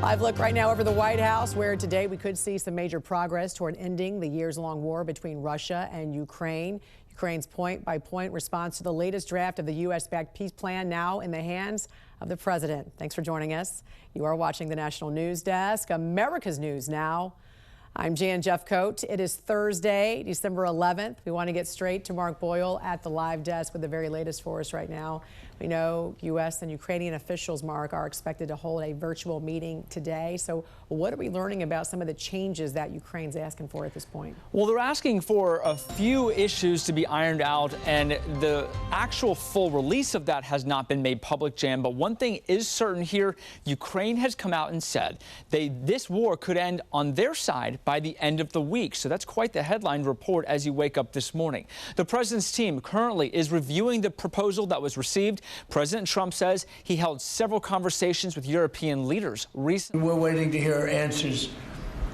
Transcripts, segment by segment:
Live look right now over the White House, where today we could see some major progress toward ending the years-long war between Russia and Ukraine. Ukraine's point-by-point response to the latest draft of the U.S.-backed peace plan now in the hands of the president. Thanks for joining us. You are watching the National News Desk, America's News Now. I'm Jan Jeffcoat. It is Thursday, December 11th. We want to get straight to Mark Boyle at the live desk with the very latest for us right now. We know U.S. and Ukrainian officials, Mark, are expected to hold a virtual meeting today. So what are we learning about some of the changes that Ukraine's asking for at this point? Well, they're asking for a few issues to be ironed out, and the actual full release of that has not been made public, Jan. But one thing is certain here: Ukraine has come out and said this war could end on their side by the end of the week. So that's quite the headline report as you wake up this morning. The president's team currently is reviewing the proposal that was received. President Trump says he held several conversations with European leaders recently. We're waiting to hear answers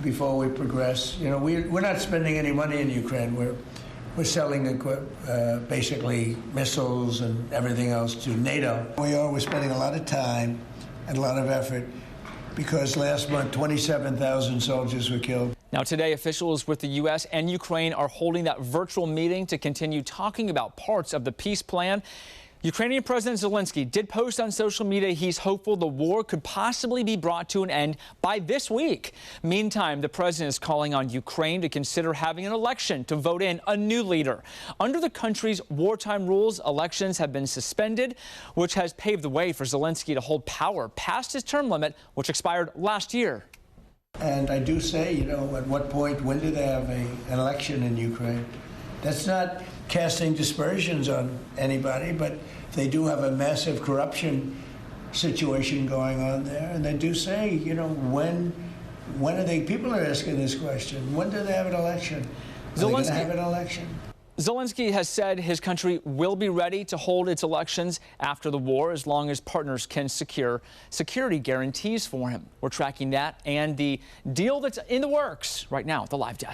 before we progress. You know, we're not spending any money in Ukraine. We're selling basically missiles and everything else to NATO. We're spending a lot of time and a lot of effort, because last month 27,000 soldiers were killed. Now today, officials with the U.S. and Ukraine are holding that virtual meeting to continue talking about parts of the peace plan. Ukrainian President Zelenskyy did post on social media he's hopeful the war could possibly be brought to an end by this week. Meantime, the president is calling on Ukraine to consider having an election to vote in a new leader. Under the country's wartime rules, elections have been suspended, which has paved the way for Zelenskyy to hold power past his term limit, which expired last year. And I do say, you know, at what point, when do they have an election in Ukraine? That's not casting dispersions on anybody, but they do have a massive corruption situation going on there. And they do say, you know, when are they, people are asking this question, when do they have an election? Are they going to have an election? Zelenskyy has said his country will be ready to hold its elections after the war as long as partners can secure security guarantees for him. We're tracking that and the deal that's in the works right now at the live desk.